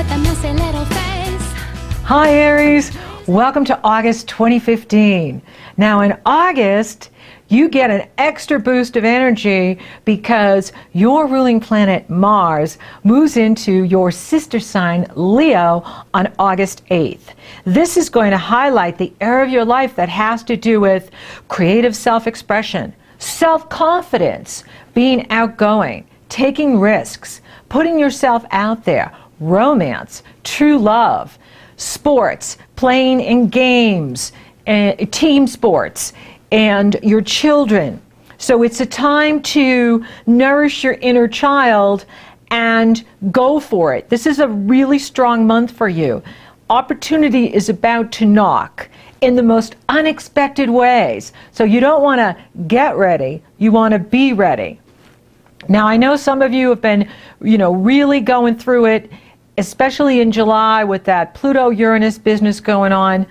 with a messy little face. Hi Aries, welcome to August 2015. Now in August, you get an extra boost of energy because your ruling planet Mars moves into your sister sign Leo on August 8th. This is going to highlight the area of your life that has to do with creative self-expression, self-confidence, being outgoing, taking risks, putting yourself out there, romance, true love, sports, playing in games, team sports, and your children. So it's a time to nourish your inner child and go for it. This is a really strong month for you. Opportunity is about to knock in the most unexpected ways. So you don't want to get ready, you want to be ready. Now I know some of you have been, really going through it, especially in July with that Pluto-Uranus business going on.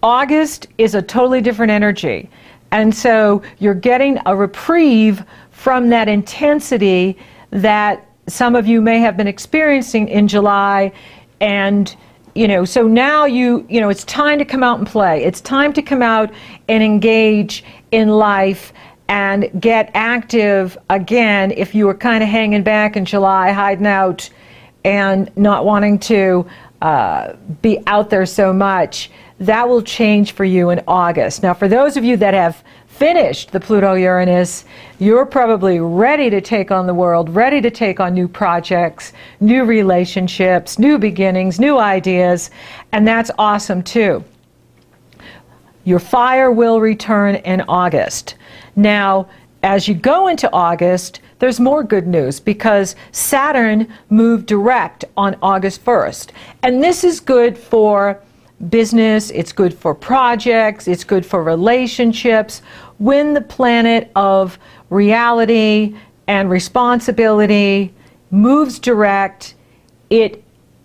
August is a totally different energy. And so you're getting a reprieve from that intensity that some of you may have been experiencing in July. And, so now it's time to come out and play. It's time to come out and engage in life and get active again if you were kind of hanging back in July, hiding out and not wanting to be out there so much. That will change for you in August. Now, for those of you that have finished the Pluto-Uranus, you're probably ready to take on the world, ready to take on new projects, new relationships, new beginnings, new ideas, and that's awesome too. Your fire will return in August. Now, as you go into August, there's more good news because Saturn moved direct on August 1st. And this is good for business, it's good for projects, it's good for relationships. When the planet of reality and responsibility moves direct, it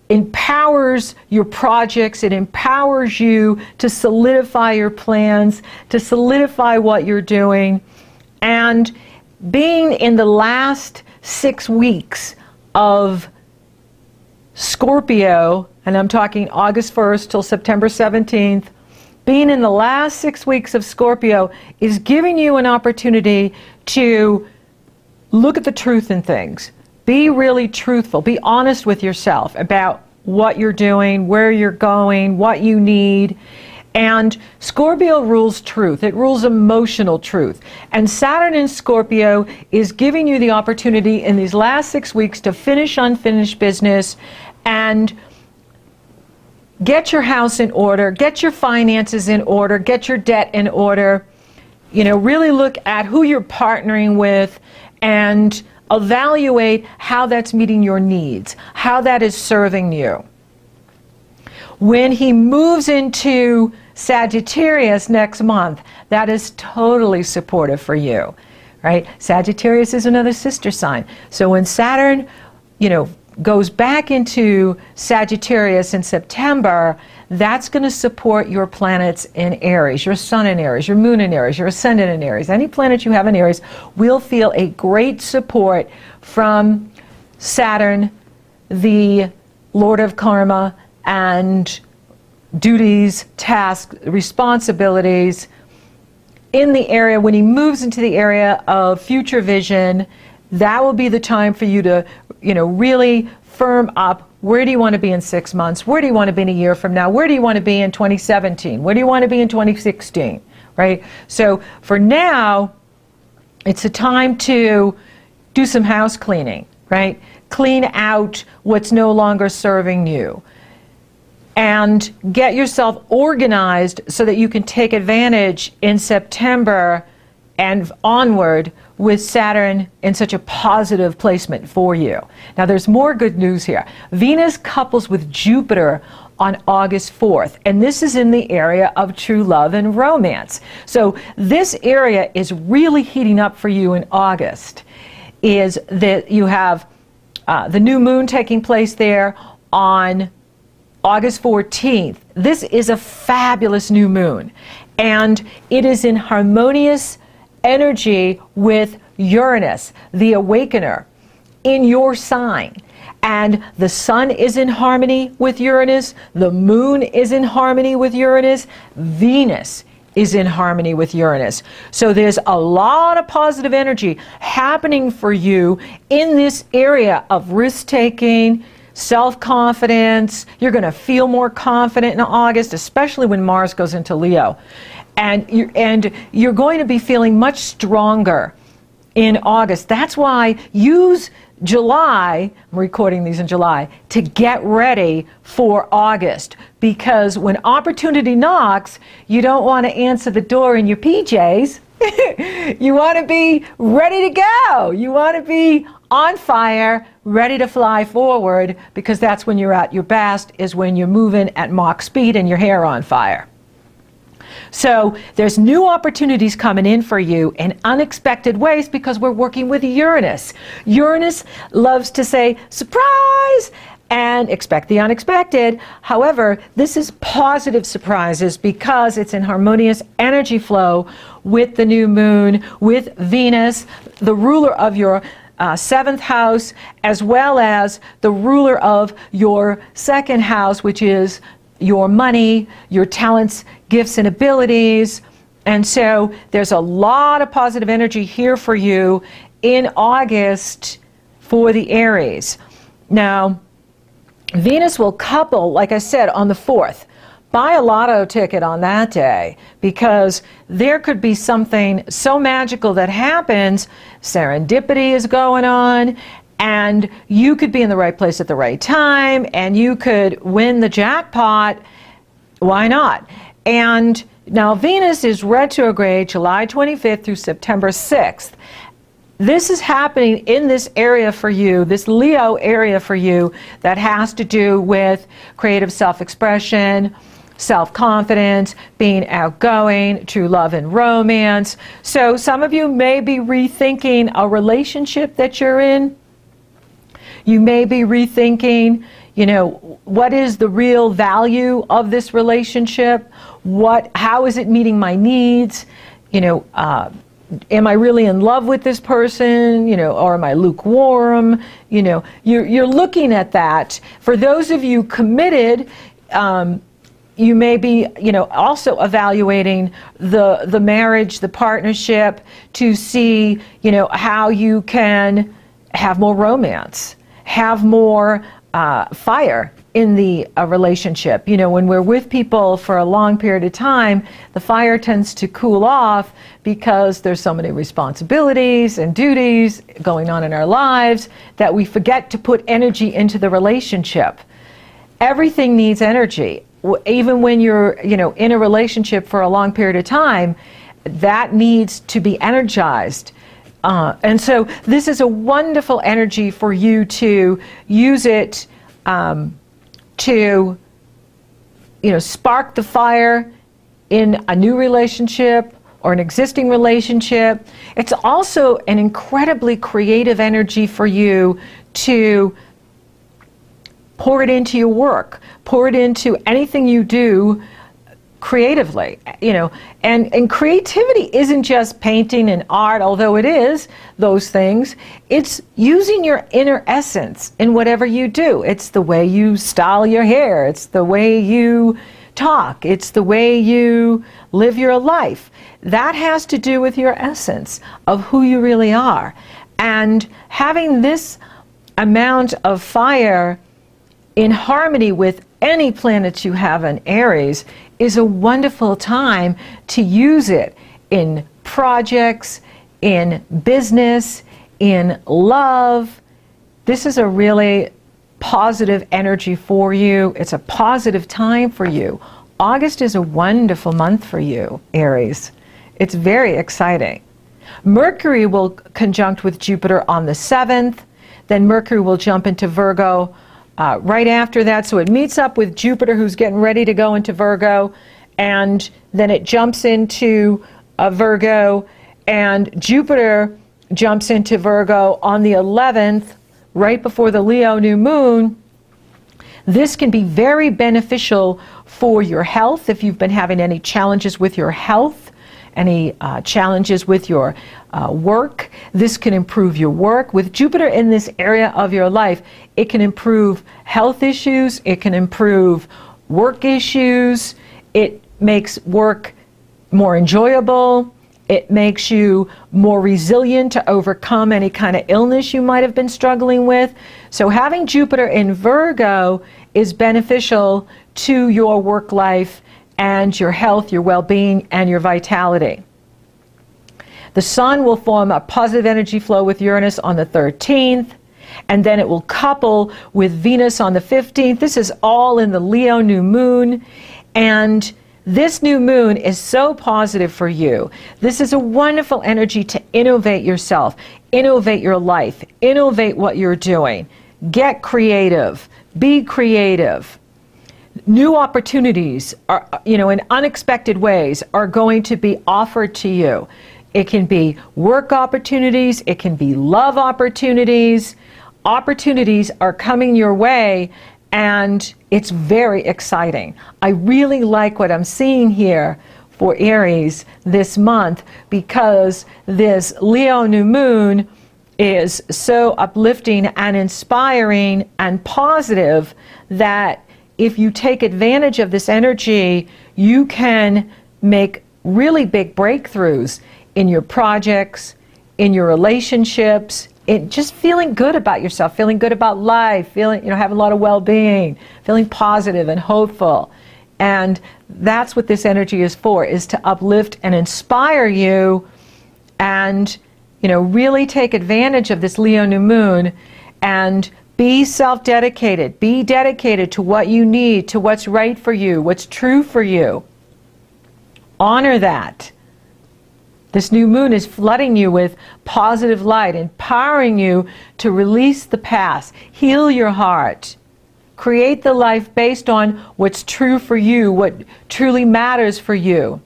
empowers your projects, it empowers you to solidify your plans, to solidify what you're doing. And being in the last 6 weeks of Scorpio, and I'm talking August 1st till September 17th, being in the last 6 weeks of Scorpio is giving you an opportunity to look at the truth in things. Be really truthful. Be honest with yourself about what you're doing, where you're going, what you need. And Scorpio rules truth. It rules emotional truth. And Saturn in Scorpio is giving you the opportunity in these last 6 weeks to finish unfinished business and get your house in order, get your finances in order, get your debt in order. Really look at who you're partnering with and evaluate how that's meeting your needs, how that is serving you. When he moves into Sagittarius next month, that is totally supportive for you, right? Sagittarius is another sister sign. So when Saturn, goes back into Sagittarius in September, that's going to support your planets in Aries, your sun in Aries, your moon in Aries, your ascendant in Aries. Any planet you have in Aries will feel a great support from Saturn, the Lord of Karma and duties, tasks, responsibilities in the area. When he moves into the area of future vision, that will be the time for you to really firm up. Where do you want to be in 6 months? Where do you want to be in a year from now? Where do you want to be in 2017? Where do you want to be in 2016? Right? So for now, it's a time to do some house cleaning, right? Clean out what's no longer serving you. And get yourself organized so that you can take advantage in September and onward with Saturn in such a positive placement for you. Now there's more good news here. Venus couples with Jupiter on August 4th, and this is in the area of true love and romance. So this area is really heating up for you in August, is that you have the new moon taking place there on August 14th. This is a fabulous new moon, and it is in harmonious energy with Uranus, the awakener, in your sign. and the sun is in harmony with Uranus, the moon is in harmony with Uranus, Venus is in harmony with Uranus. So there's a lot of positive energy happening for you in this area of risk-taking, self-confidence. You're going to feel more confident in August, especially when Mars goes into Leo. And you're going to be feeling much stronger in August. That's why use July, I'm recording these in July, to get ready for August. Because when opportunity knocks, you don't want to answer the door in your PJs. You want to be ready to go. You want to be on fire, ready to fly forward, because that's when you're at your best, is when you're moving at Mach speed and your hair on fire. So there's new opportunities coming in for you in unexpected ways because we're working with Uranus. Uranus loves to say, surprise, and expect the unexpected. However, this is positive surprises because it's in harmonious energy flow with the new moon, with Venus, the ruler of your 7th house, as well as the ruler of your 2nd house, which is your money, your talents, gifts, and abilities. And so there's a lot of positive energy here for you in August for the Aries. Now, Venus will couple, like I said, on the 4th. Buy a lotto ticket on that day, because there could be something so magical that happens. Serendipity is going on, and you could be in the right place at the right time, and you could win the jackpot. Why not? And now Venus is retrograde July 25th through September 6th. This is happening in this area for you, this Leo area for you, that has to do with creative self-expression, self-confidence, being outgoing, true love and romance. So some of you may be rethinking a relationship that you're in. You may be rethinking, you know, what is the real value of this relationship? How is it meeting my needs? You know, am I really in love with this person? You know, or am I lukewarm? You know, you're looking at that. For those of you committed, you may be, you know, also evaluating the marriage, the partnership, to see, you know, how you can have more romance, have more fire in the relationship. You know, when we're with people for a long period of time, the fire tends to cool off because there's so many responsibilities and duties going on in our lives that we forget to put energy into the relationship. Everything needs energy. Even when you're, you know, in a relationship for a long period of time, that needs to be energized. And so this is a wonderful energy for you to use it to, you know, spark the fire in a new relationship or an existing relationship. It's also an incredibly creative energy for you to pour it into your work, pour it into anything you do creatively, you know. And creativity isn't just painting and art, although it is those things. It's using your inner essence in whatever you do. It's the way you style your hair, it's the way you talk, it's the way you live your life. That has to do with your essence of who you really are. And having this amount of fire in harmony with any planets you have in Aries is a wonderful time to use it in projects, in business, in love. This is a really positive energy for you. It's a positive time for you. August is a wonderful month for you, Aries. It's very exciting. Mercury will conjunct with Jupiter on the 7th. Then Mercury will jump into Virgo right after that. So it meets up with Jupiter, who's getting ready to go into Virgo, and then it jumps into Virgo, and Jupiter jumps into Virgo on the 11th, right before the Leo new moon. This can be very beneficial for your health if you've been having any challenges with your health any challenges with your work. This can improve your work. With Jupiter in this area of your life, it can improve health issues, it can improve work issues, it makes work more enjoyable, it makes you more resilient to overcome any kind of illness you might have been struggling with. So having Jupiter in Virgo is beneficial to your work life and your health, your well-being, and your vitality. The Sun will form a positive energy flow with Uranus on the 13th, and then it will couple with Venus on the 15th. This is all in the Leo new moon, and this new moon is so positive for you. This is a wonderful energy to innovate yourself, innovate your life, innovate what you're doing. Get creative, be creative. New opportunities are, in unexpected ways are going to be offered to you. It can be work opportunities, it can be love opportunities. Opportunities are coming your way, and it's very exciting. I really like what I'm seeing here for Aries this month, because this Leo new moon is so uplifting and inspiring and positive that if you take advantage of this energy, you can make really big breakthroughs in your projects, in your relationships, just feeling good about yourself, feeling good about life, feeling, having a lot of well-being, feeling positive and hopeful. And that's what this energy is for, is to uplift and inspire you and, really take advantage of this Leo new moon and be self-dedicated. Be dedicated to what you need, to what's right for you, what's true for you. Honor that. This new moon is flooding you with positive light, empowering you to release the past, heal your heart, create the life based on what's true for you, what truly matters for you.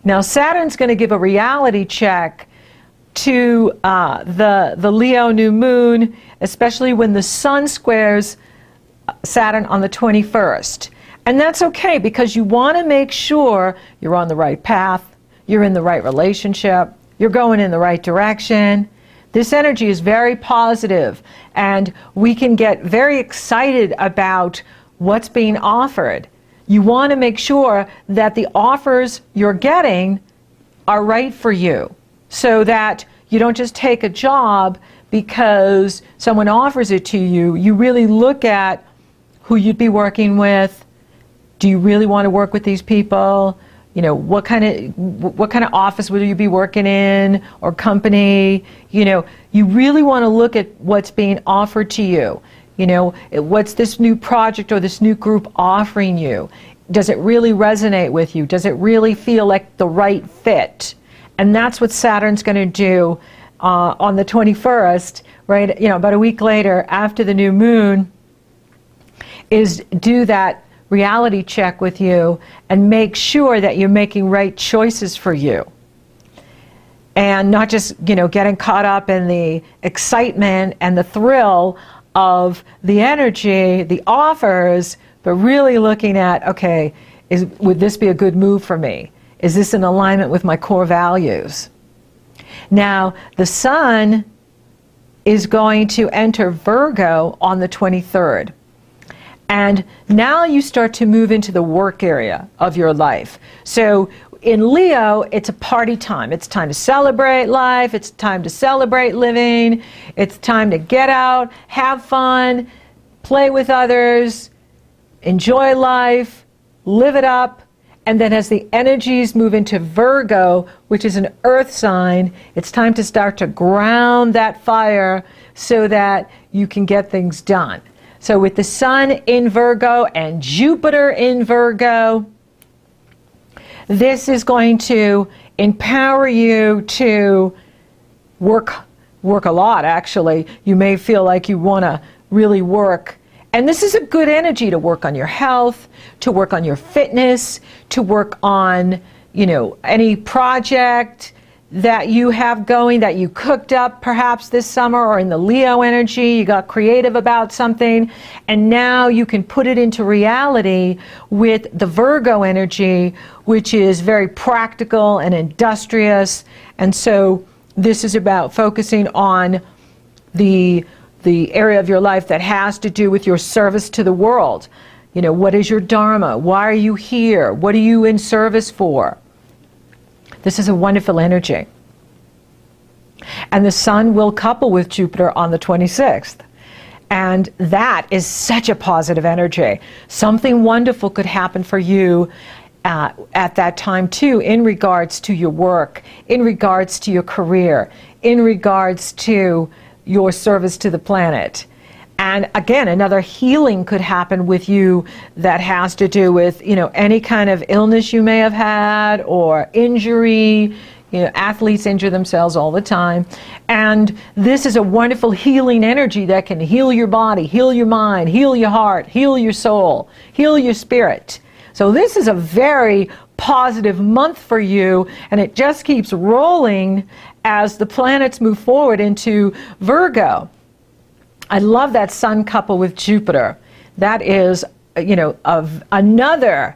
Now, Saturn's going to give a reality check to the Leo new moon, especially when the Sun squares Saturn on the 21st. And that's okay, because you want to make sure you're on the right path, you're in the right relationship, you're going in the right direction. This energy is very positive, and we can get very excited about what's being offered. You want to make sure that the offers you're getting are right for you, so that you don't just take a job because someone offers it to you. You really look at who you'd be working with. Do you really want to work with these people? What kind of office will you be working in, or company? You really want to look at what's being offered to you. What's this new project or this new group offering you? Does it really resonate with you? Does it really feel like the right fit? And that's what Saturn's going to do on the 21st, right? About a week later, after the new moon, is do that reality check with you and make sure that you're making right choices for you, and not just getting caught up in the excitement and the thrill of the energy, the offers, but really looking at, okay, would this be a good move for me? Is this in alignment with my core values? Now, the Sun is going to enter Virgo on the 23rd. And now you start to move into the work area of your life. So in Leo, it's a party time. It's time to celebrate life. It's time to celebrate living. It's time to get out, have fun, play with others, enjoy life, live it up. And then as the energies move into Virgo, which is an earth sign, it's time to start to ground that fire so that you can get things done. So with the Sun in Virgo and Jupiter in Virgo, this is going to empower you to work a lot, actually. You may feel like you want to really work. And this is a good energy to work on your health, to work on your fitness, to work on, any project that you have going, that you cooked up perhaps this summer, or in the Leo energy, you got creative about something, and now you can put it into reality with the Virgo energy, which is very practical and industrious. And so this is about focusing on the area of your life that has to do with your service to the world. You know, what is your dharma? Why are you here? What are you in service for? This is a wonderful energy. And the Sun will couple with Jupiter on the 26th. And that is such a positive energy. Something wonderful could happen for you at that time too, in regards to your work, in regards to your career, in regards to your service to the planet. And again, another healing could happen with you that has to do with, you know, any kind of illness you may have had, or injury. You know, athletes injure themselves all the time. And this is a wonderful healing energy that can heal your body, heal your mind, heal your heart, heal your soul, heal your spirit. So this is a very positive month for you, and it just keeps rolling as the planets move forward into Virgo. I love that Sun couple with Jupiter. That is, you know, another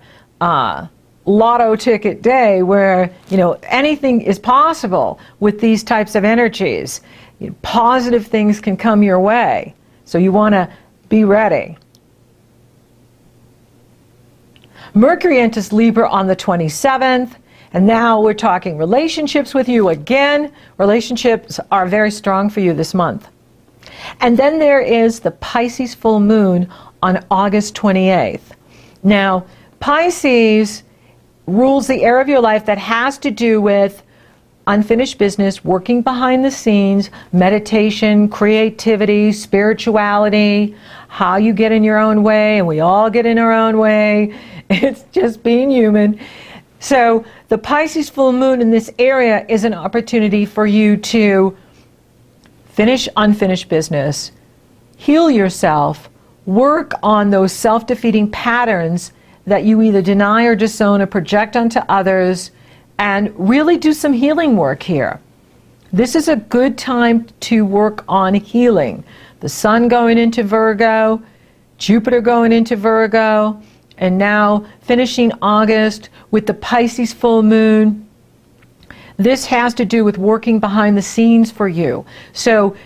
lotto ticket day where, you know, anything is possible with these types of energies. You know, positive things can come your way. So you want to be ready. Mercury enters Libra on the 27th. And now we're talking relationships with you again. Relationships are very strong for you this month. And then there is the Pisces full moon on August 28th. Now, Pisces rules the area of your life that has to do with unfinished business, working behind the scenes, meditation, creativity, spirituality, how you get in your own way, and we all get in our own way. It's just being human. So the Pisces full moon in this area is an opportunity for you to finish unfinished business, heal yourself, work on those self-defeating patterns that you either deny or disown or project onto others, and really do some healing work here. This is a good time to work on healing. The Sun going into Virgo, Jupiter going into Virgo, and now finishing August with the Pisces full moon. This has to do with working behind the scenes for you. So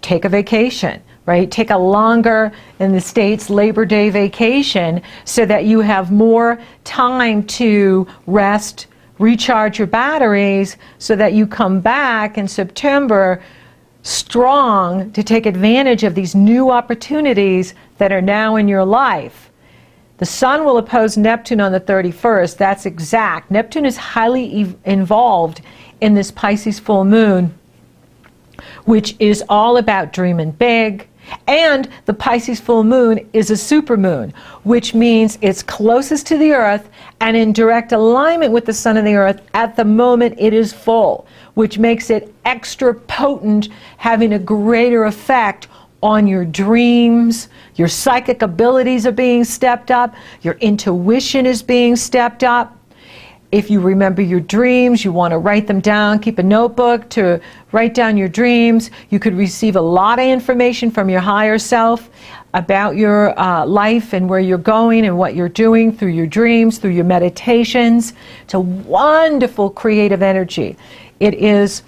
take a vacation, right? Take a longer, in the States, Labor Day vacation, so that you have more time to rest, recharge your batteries, so that you come back in September strong to take advantage of these new opportunities that are now in your life. The Sun will oppose Neptune on the 31st. That's exact. Neptune is highly involved in this Pisces full moon, which is all about dreaming big. And the Pisces full moon is a supermoon, which means it's closest to the Earth and in direct alignment with the Sun and the Earth at the moment it is full, which makes it extra potent, having a greater effect on your dreams. Your psychic abilities are being stepped up. Your intuition is being stepped up. If you remember your dreams, you want to write them down. Keep a notebook to write down your dreams. You could receive a lot of information from your higher self about your life and where you're going and what you're doing through your dreams, through your meditations. It's a wonderful creative energy. It is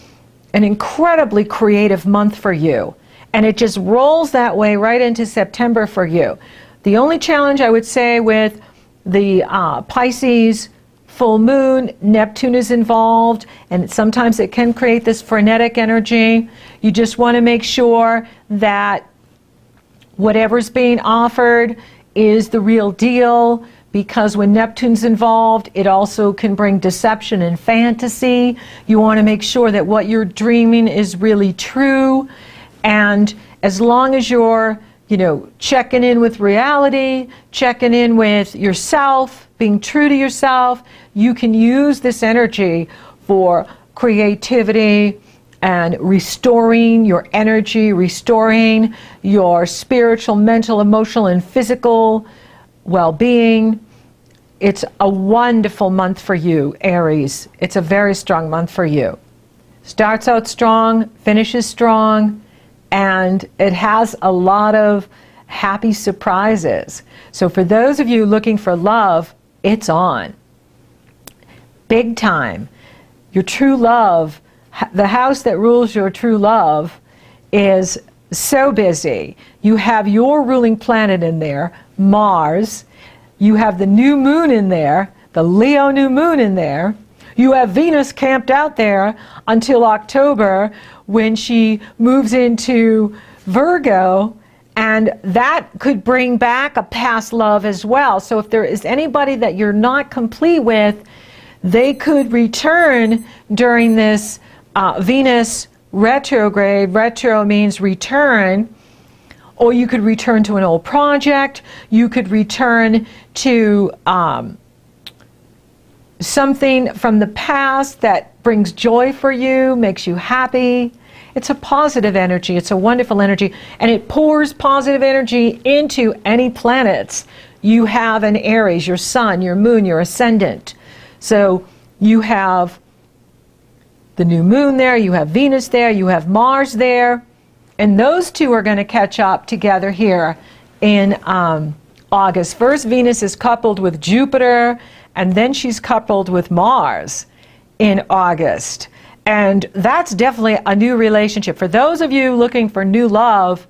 an incredibly creative month for you. And it just rolls that way right into September for you. The only challenge I would say with the Pisces full moon, Neptune is involved, and sometimes it can create this frenetic energy. You just want to make sure that whatever's being offered is the real deal, because when Neptune's involved, it also can bring deception and fantasy. You want to make sure that what you're dreaming is really true. And as long as you're, you know, checking in with reality, checking in with yourself, being true to yourself, you can use this energy for creativity and restoring your energy, restoring your spiritual, mental, emotional, and physical well-being. It's a wonderful month for you, Aries. It's a very strong month for you. Starts out strong, finishes strong, and it has a lot of happy surprises. So for those of you looking for love, it's on. Big time. Your true love, the house that rules your true love, is so busy. You have your ruling planet in there, Mars. You have the new moon in there, the Leo new moon in there. You have Venus camped out there until October when she moves into Virgo, and that could bring back a past love as well. So if there is anybody that you're not complete with, they could return during this Venus retrograde. Retro means return. Or you could return to an old project. You could return to something from the past that brings joy for you, makes you happy. It's a positive energy. It's a wonderful energy. And it pours positive energy into any planets you have in Aries, your sun, your moon, your ascendant. So you have the new moon there, you have Venus there, you have Mars there. And those two are going to catch up together here in August. First, Venus is coupled with Jupiter, and then she's coupled with Mars in August. And that's definitely a new relationship. For those of you looking for new love,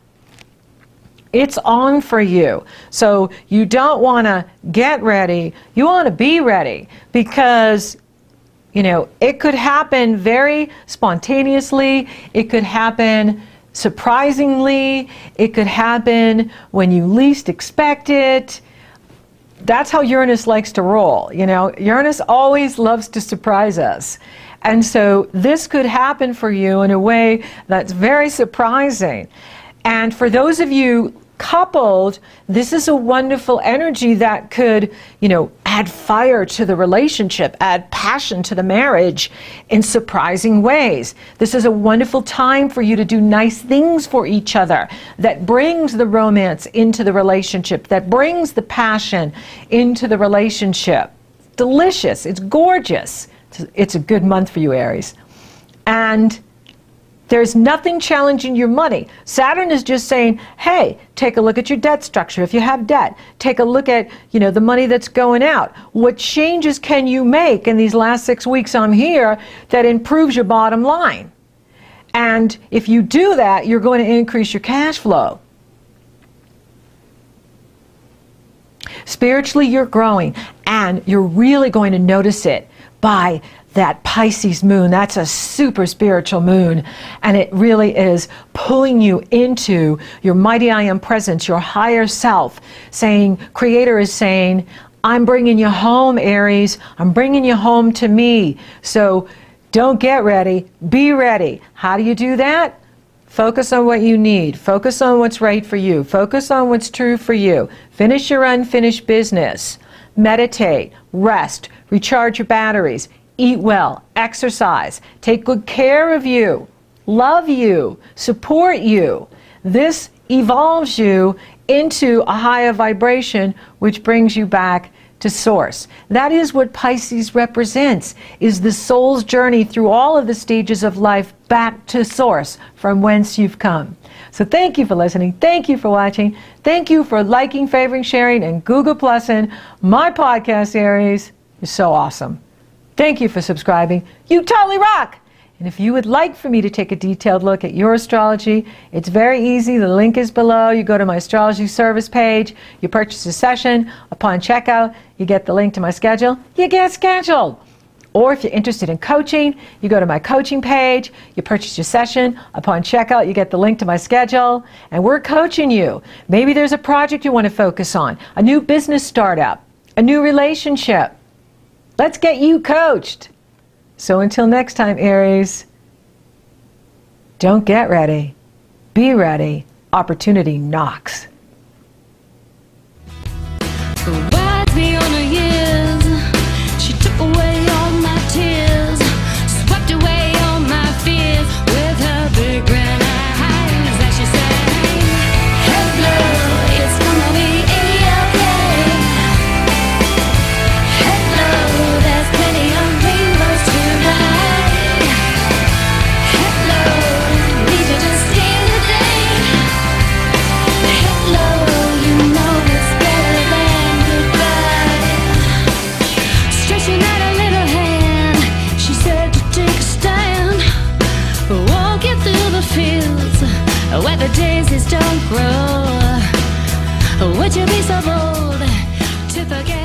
it's on for you. So you don't want to get ready, you want to be ready, because you know, it could happen very spontaneously, it could happen surprisingly, it could happen when you least expect it. That's how Uranus likes to roll. You know, Uranus always loves to surprise us. And so this could happen for you in a way that's very surprising. And for those of you coupled, this is a wonderful energy that could, you know, add fire to the relationship, add passion to the marriage in surprising ways. This is a wonderful time for you to do nice things for each other that brings the romance into the relationship, that brings the passion into the relationship. It's delicious. It's gorgeous. It's a good month for you, Aries. And there's nothing challenging your money. Saturn is just saying, hey, take a look at your debt structure. If you have debt, take a look at, you know, the money that's going out. What changes can you make in these last 6 weeks I'm here that improves your bottom line? And if you do that, you're going to increase your cash flow. Spiritually, you're growing, and you're really going to notice it by that Pisces moon. That's a super spiritual moon, and it really is pulling you into your mighty I am presence, your higher self, saying, Creator is saying, I'm bringing you home, Aries. I'm bringing you home to me. So don't get ready, be ready. How do you do that? Focus on what you need. Focus on what's right for you. Focus on what's true for you. Finish your unfinished business. Meditate, rest, recharge your batteries. Eat well, exercise, take good care of you, love you, support you. This evolves you into a higher vibration, which brings you back to source. That is what Pisces represents, is the soul's journey through all of the stages of life back to source, from whence you've come. So thank you for listening. Thank you for watching. Thank you for liking, favoring, sharing, and Google Plussing my podcast, Aries. You're so awesome. Thank you for subscribing. You totally rock! And if you would like for me to take a detailed look at your astrology, it's very easy. The link is below. You go to my astrology service page. You purchase a session. Upon checkout, you get the link to my schedule. You get scheduled. Or if you're interested in coaching, you go to my coaching page. You purchase your session. Upon checkout, you get the link to my schedule. And we're coaching you. Maybe there's a project you want to focus on, a new business startup, a new relationship. Let's get you coached. So until next time, Aries, don't get ready. Be ready. Opportunity knocks. Rides me on her years. She took away all my tears, swept away all my fears with her big grand eyes as she sang, hello, it's gonna be okay. Hello, there's plenty of rainbows to ride. fields where the daisies don't grow. Would you be so bold to forget?